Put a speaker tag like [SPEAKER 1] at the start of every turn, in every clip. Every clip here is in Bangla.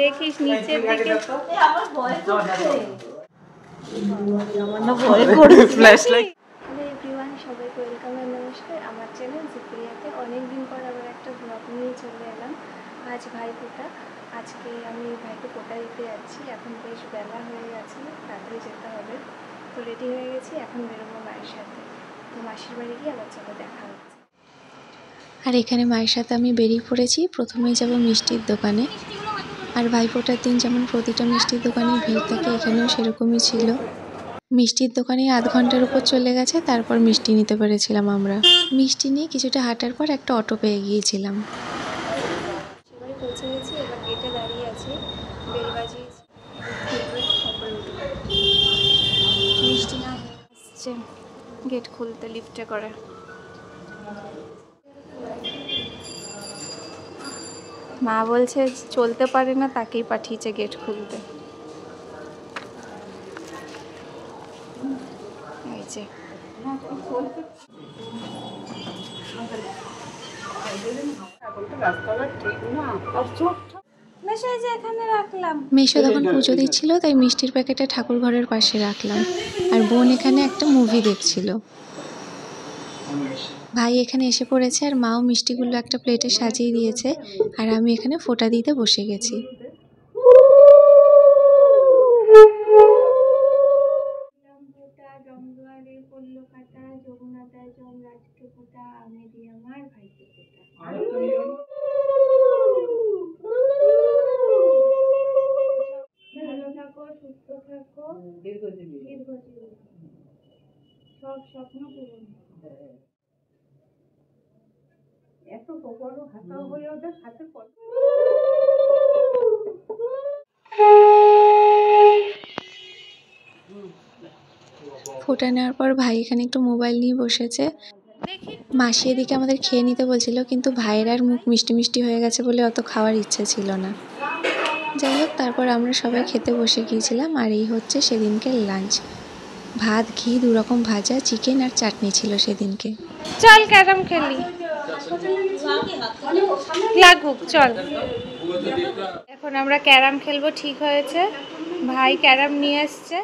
[SPEAKER 1] দেখিস নিচের দিকে
[SPEAKER 2] আমার ভয় করছে, আমার না ভয় করছে ফ্ল্যাশলাইট।
[SPEAKER 1] হ্যালো এভরিওয়ান, সবাইকে ওয়েলকাম আর নমস্কার আমার চ্যানেল জিপ্রিয়াতে। অনেকদিন পর আবার একটা ব্লগ নিয়ে চলে এলাম। আজ ভাইফোঁটা, আজকে আমি ভাইকে ফোঁটা দিতে যাচ্ছি। এখন বেশ বেলা হয়ে গেছে, তাড়াতাড়ি যেতে হবে। তো রেডি হয়ে গেছি, এখন বেরোবো মায়ের সাথে। তো মাসির বাড়ি গিয়ে আবার চলো দেখা হচ্ছে। আর এখানে মায়ের সাথে আমি বেরিয়ে পড়েছি। প্রথমেই যাব মিষ্টির দোকানে। আর ভাইফোঁটার দিন যেমন প্রতিটা মিষ্টির দোকানে ভিড় থাকে, এখানেও সেরকমই ছিল। মিষ্টির দোকানে আধ ঘন্টার উপর চলে গেছে, তারপর মিষ্টি নিতে পেরেছিলাম আমরা। মিষ্টি নিয়ে কিছুটা হাঁটার পর একটা অটো পেয়ে গিয়েছিলাম। এবারে পৌঁছে গেছি, এবার গেটে দাঁড়িয়ে আছি, বেল বাজিয়েছি, মিষ্টি না আসছে, গেট খুলতে লিফটে করে। মা বলছে চলতে পারে না, তাকেই পাঠিয়েছে গেট খুলতে। এই যে মেশো তখন পুজো দিচ্ছিল, তাই মিষ্টির প্যাকেটে ঠাকুর ঘরের পাশে রাখলাম। আর বোন এখানে একটা মুভি দেখছিল। ভাই এখানে এসে পড়েছে, আর মাও মিষ্টিগুলো একটা প্লেটে সাজিয়ে দিয়েছে। আর আমি এখানে ফোঁটা দিতে বসে গেছি। ভালো থাকো, সুস্থ থাকো, দীর্ঘজীবী, সব স্বপ্ন পূরণ। এত বড় হাতা হয়ে ওদের সাথে ফোঁটা নেওয়ার পর ভাই এখানে একটু মোবাইল নিয়ে বসেছে। মাসি এদিকে আমাদের খেয়ে নিতে বলছিল, কিন্তু ভাইয়ের আর মুখ মিষ্টি মিষ্টি হয়ে গেছে বলে অত খাওয়ার ইচ্ছে ছিল না। যাই হোক, তারপর আমরা সবাই খেতে বসে গিয়েছিলাম। আর এই হচ্ছে সেদিনকের লাঞ্চ। ভাত, ঘি, 2 রকম ভাজা, চিকেন আর চাটনি ছিল সেদিনকে। চল ক্যারাম খেলি, লাগুক চল। এখন আমরা ক্যারাম খেলবো, ঠিক হয়েছে। ভাই ক্যারাম নিয়ে এসছে,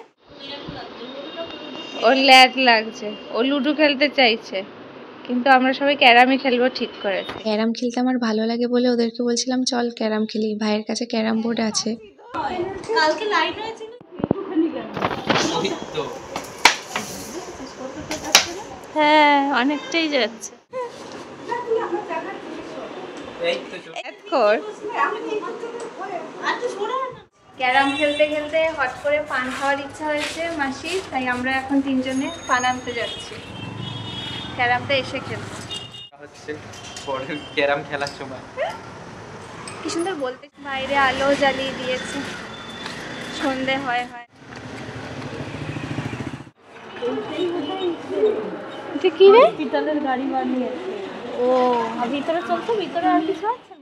[SPEAKER 1] ওর ল্যাদ লাগছে, ও লুডো খেলতে চাইছে, কিন্তু আমরা সবাই ক্যারামই খেলবো ঠিক করেছি। ক্যারাম খেলতে আমার ভালো লাগে বলে ওদেরকে বলছিলাম চল ক্যারাম খেলি। ভাইয়ের কাছে ক্যারাম বোর্ড আছে।
[SPEAKER 2] কালকে লাইট হয়েছে না, হ্যাঁ অনেকটাই যাচ্ছে।
[SPEAKER 1] ক্যারাম খেলতে খেলতে হট করে পান খাওয়ার ইচ্ছা হয়েছে মাসি, তাই আমরা এখন 3 জনে পান আনতে যাচ্ছি। ক্যারামটা এসে খেলবো হচ্ছে পরের ক্যারাম খেলার সময়। কি সুন্দর বলতে, বাইরে আলো জ্বালিয়ে দিয়েছে, সন্ধে হয় হয়। এটা কি রে?
[SPEAKER 2] পিতলের গাড়ি বানিয়েছে।
[SPEAKER 1] ও
[SPEAKER 2] ভিতরে চলছে, ভিতরে আর কিছু আছে।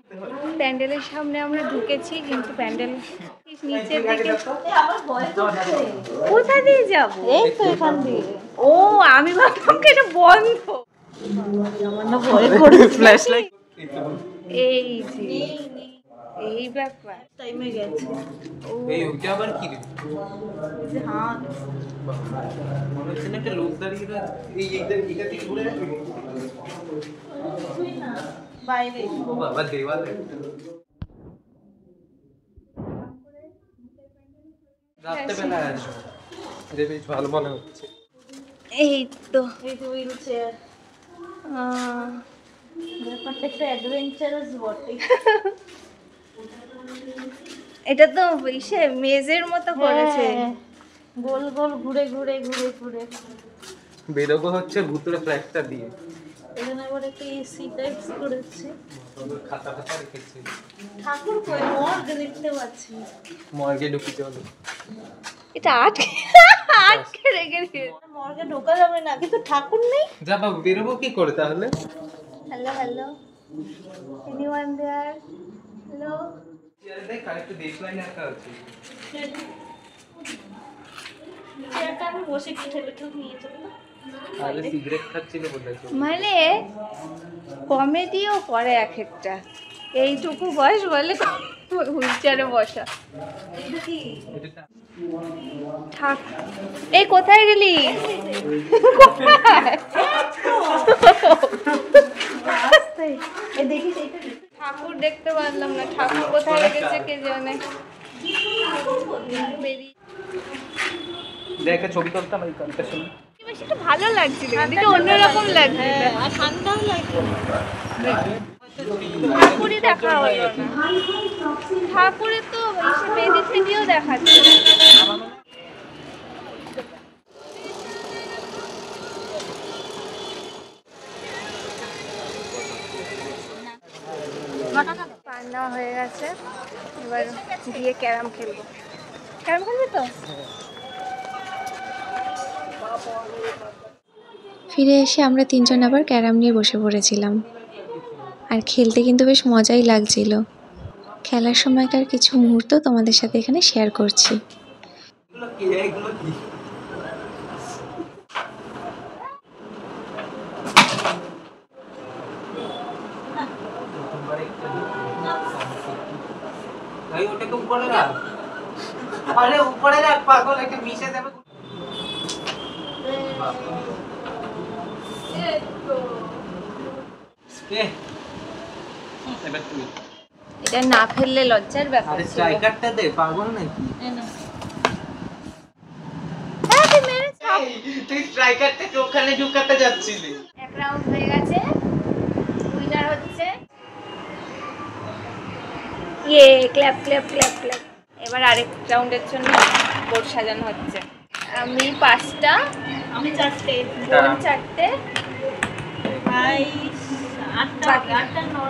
[SPEAKER 1] প্যান্ডেলের সামনে আমরা ঢুকেছি, কিন্তু প্যান্ডেল নিচের দিকে।
[SPEAKER 2] আমার ভয় করছে,
[SPEAKER 1] কোথা দিয়ে যাব?
[SPEAKER 2] এই তো এখান দিয়ে।
[SPEAKER 1] ও আমি ভাবলাম কি এটা বন্ধ।
[SPEAKER 2] আমার না ভয় করছে, ফ্ল্যাশলাইট।
[SPEAKER 1] এই যে এই ব্যাপার,
[SPEAKER 2] টাইমে গেছে।
[SPEAKER 3] এই ওটা আবার কি রে?
[SPEAKER 2] এই যে হাত
[SPEAKER 3] মনে হচ্ছে না একটা লোক দাঁড়িয়ে এই এইটা থেকে ঘুরে আসবে।
[SPEAKER 2] কিছুই না, বাইরে।
[SPEAKER 3] ও বাবা দেওয়ালে রাত্রেবেলা আসবে, এটা বেশ ভালো মনে হচ্ছে।
[SPEAKER 1] এই তো
[SPEAKER 2] এই যে হুইল চেয়ার, ব্যাপারটা একটা অ্যাডভেঞ্চারাস বটে।
[SPEAKER 1] এটা তো ইসে মেজের মতো করেছে,
[SPEAKER 2] গোল গোল ঘুরে ঘুরে ঘুরে ঘুরে
[SPEAKER 3] বেরোবো হচ্ছে ভুতুরে ফ্ল্যাগটা দিয়ে।
[SPEAKER 2] এখানে আবার একটা এসি টাইপস করেছে,
[SPEAKER 3] খাতা খাতা রেখেছে।
[SPEAKER 2] ঠাকুর কই? মর্গে দেখতে পাচ্ছি,
[SPEAKER 3] মর্গে ঢুকি চলো।
[SPEAKER 1] এটা আটকে রেখে দিয়েছে।
[SPEAKER 2] মর্গে ঢোকা যাবে না, কিন্তু ঠাকুর নেই।
[SPEAKER 3] যা বাবু, বেরোবো কি করে তাহলে?
[SPEAKER 1] হ্যালো হ্যালো, এনিওয়ান দেয়ার? হ্যালো,
[SPEAKER 3] চেয়ারে দেখ, আরেকটু দেখলাইন একটা আছে।
[SPEAKER 2] চেয়ারটা আমি বসে কি ঠেলে ঠেলে নিয়ে চলো।
[SPEAKER 3] আরে সিগারেট খাচ্ছিল বলেছে।
[SPEAKER 1] মানে কমেডিও করে এক একটা, এইটুকু বয়স বলে হুইল চেয়ারে বসা। থাক, এই কোথায় গেলি? ঠাকুর দেখতে পারলাম না, ঠাকুর কোথায় রেখেছে কে জানে।
[SPEAKER 3] দেখে ছবি তুলতাম এই গানটার সময়।
[SPEAKER 1] বেশ একটু ভালো লাগছিল, এটা অন্যরকম লাগছিল।
[SPEAKER 2] আর ঠান্ডাও লাগছে।
[SPEAKER 1] ঠাকুরই দেখা হলো না, ঠাকুরের তো বেদি থেকেও দেখাচ্ছে। পান্না হয়ে গেছে, এবার গিয়ে ক্যারাম খেলবো। ক্যারাম খেলবি তো?
[SPEAKER 4] ফিরে এসে আমরা তিনজন আবার ক্যারাম নিয়ে বসে পড়েছিলাম, আর খেলতে কিন্তু বেশ মজাই লাগছিল। খেলার সময়কার কিছু মুহূর্ত তোমাদের সাথে এখানে শেয়ার করছি।
[SPEAKER 3] ওটাকে উপরে রাখ, আরে উপরে রাখ পাগল, একটা মিশে যাবে। এবার তুই
[SPEAKER 1] এটা না ফেললে লজ্জার ব্যাপার।
[SPEAKER 3] আরে স্ট্রাইকারটা দে, পাগল নাকি? তুই স্ট্রাইকারটাকে ওখানে ঢুকাতে যাচ্ছিলি।
[SPEAKER 1] এক রাউন্ড হয়ে গেছে, উইনার হচ্ছে ইয়ে ক্ল্যাপ ক্ল্যাপ ক্ল্যাপ ক্ল্যাপ। এবার আরেক রাউন্ডের জন্য বোর্ড সাজানো হচ্ছে। আমি 5টা,
[SPEAKER 2] আমি 4টে,
[SPEAKER 1] বোন 4টে,
[SPEAKER 2] ভাই 8টা,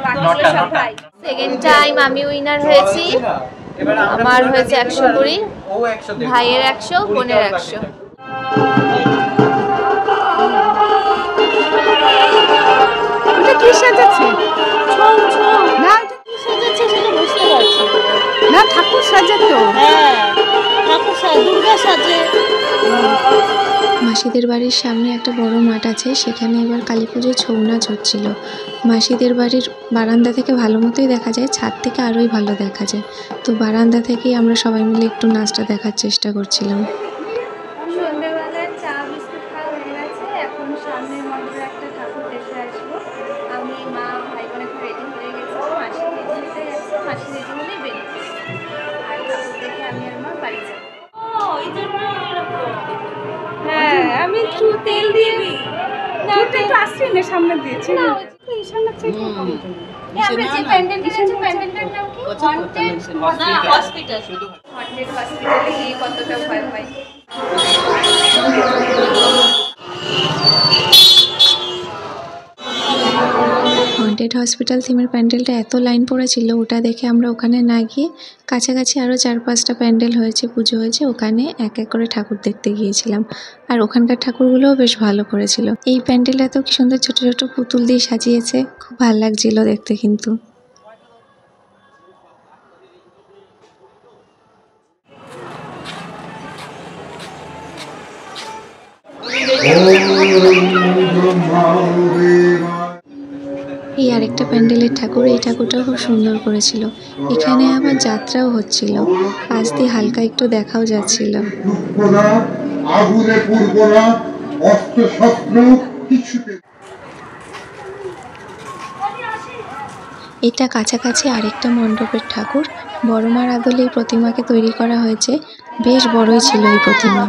[SPEAKER 1] বাকি সব ভাই। সেকেন্ড টাইম আমি উইনার হয়েছি। আমার হয়েছে 120,
[SPEAKER 3] ও 100 দে,
[SPEAKER 1] ভাইয়ের 100, বোনের 100।
[SPEAKER 5] ওটা কি সাজাচ্ছে? না ওটা কি সাজাচ্ছে সেটা বুঝতে পারছি না। ঠাকুর সাজে তো।
[SPEAKER 2] হ্যাঁ, ঠাকুর সাজে, দুর্গা সাজে।
[SPEAKER 4] মাসিদের বাড়ির সামনে একটা বড় মাঠ আছে, সেখানে এবার কালী পুজোর ছৌ নাচ হচ্ছিল। মাসিদের বাড়ির বারান্দা থেকে ভালো মতোই দেখা যায়, ছাদ থেকে আরোই ভালো দেখা যায়। তো বারান্দা থেকেই আমরা সবাই মিলে একটু নাচটা দেখার চেষ্টা করছিলাম।
[SPEAKER 1] সন্ধ্যেবেলায় চা বিস্কুট খাওয়া হয়ে গেছে, এখন সামনের মন্দিরে একটা ঠাকুর দেখে আসবো। আমি মা ভাই বোন একটু রেডি হয়ে গেছি, মাসি রেডি হতে যাচ্ছে, মাসি রেডি হলেই বেরিয়ে আর ঠাকুর দেখে আমি আর মা বাড়ি যাবো।
[SPEAKER 2] ও, এই জন্য এরকম।
[SPEAKER 1] হ্যাঁ, আমি একটু তেল দিয়ে
[SPEAKER 5] তুই একটু আসছি না সামনে দিয়েছি না এই সামনে থেকে
[SPEAKER 1] আমরা যে প্যান্ডেল দিয়েছি, প্যান্ডেলটার নাম কি? ওয়ান্টেড
[SPEAKER 2] না, হসপিটাল।
[SPEAKER 1] ওয়ান্টেড হসপিটালে গিয়ে কতটা ভয় পাই।
[SPEAKER 4] হন্টেড হসপিটাল থিমের প্যান্ডেলটা এত লাইন পড়েছিল, ওটা দেখে আমরা ওখানে না গিয়ে কাছাকাছি আরও 4-5টা প্যান্ডেল হয়েছে, পুজো হয়েছে, ওখানে এক এক করে ঠাকুর দেখতে গিয়েছিলাম। আর ওখানকার ঠাকুরগুলোও বেশ ভালো করেছিল। এই প্যান্ডেলটাতেও কি সুন্দর ছোট ছোট পুতুল দিয়ে সাজিয়েছে, খুব ভালো লাগছিল দেখতে কিন্তু। এই আরেকটা প্যান্ডেলের ঠাকুর, এই ঠাকুরটাও খুব সুন্দর করেছিল। এখানে আবার যাত্রাও হচ্ছিল, পাশ দিয়ে হালকা একটু দেখাও যাচ্ছিল। এটা কাছাকাছি আরেকটা মণ্ডপের ঠাকুর, বড়মার আদলে এই প্রতিমাকে তৈরি করা হয়েছে। বেশ বড়ই ছিল এই প্রতিমা।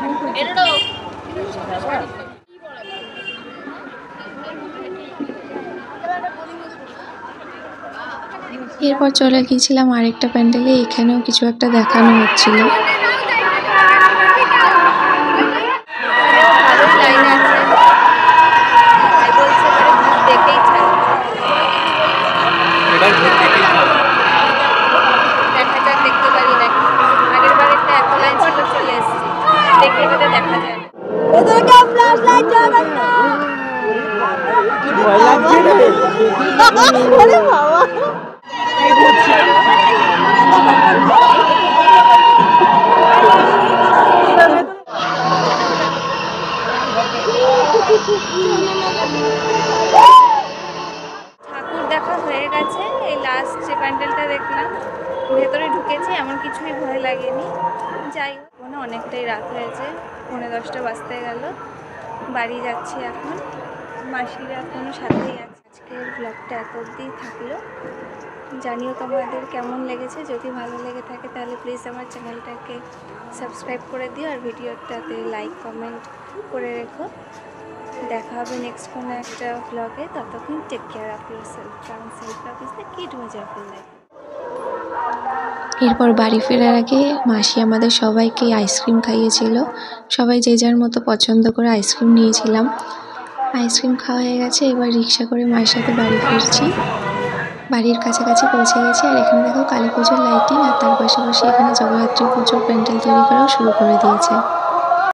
[SPEAKER 4] এরপর চলে গিয়েছিলাম আরেকটা প্যান্ডেলে, এখানেও কিছু একটা দেখানো হচ্ছিল।
[SPEAKER 1] দেখতে পারি নাকি, আগের বার একটা এত লাইন ছিল, চলে এসেছি, দেখে দেখা যায় না। ঠাকুর দেখা হয়ে গেছে, এই লাস্ট যে প্যান্ডেলটা দেখলাম, ভেতরে কিছুই ভয় লাগেনি। যাই হোক, মানে অনেকটাই রাত হয়েছে, 9:30 বাজতে গেল। বাড়ি যাচ্ছি এখন, মাসিরা এখনও সাথেই আছে। আজকের ব্লগটা এত অবধিই থাকলো। জানিও তোমাদের কেমন লেগেছে। যদি ভালো লেগে থাকে তাহলে প্লিজ আমার চ্যানেলটাকে সাবস্ক্রাইব করে দিও আর ভিডিওটাতে লাইক কমেন্ট করে রেখো। দেখা হবে নেক্সট কোনো একটা ব্লগে। ততক্ষণ take care of yourself, কারণ self love is the key to a joyful life.
[SPEAKER 4] এরপর বাড়ি ফেরার আগে মাসি আমাদের সবাইকে আইসক্রিম খাইয়েছিল। সবাই যে যার মতো পছন্দ করে আইসক্রিম নিয়েছিলাম। আইসক্রিম খাওয়া হয়ে গেছে, এবার রিক্সা করে মায়ের সাথে বাড়ি ফিরছি। বাড়ির কাছাকাছি পৌঁছে গেছি। আর এখানে দেখো কালী পুজোর লাইটিং, আর তার পাশাপাশি এখানে জগদ্ধাত্রী পুজোর প্যান্ডেল তৈরি করাও শুরু করে দিয়েছে।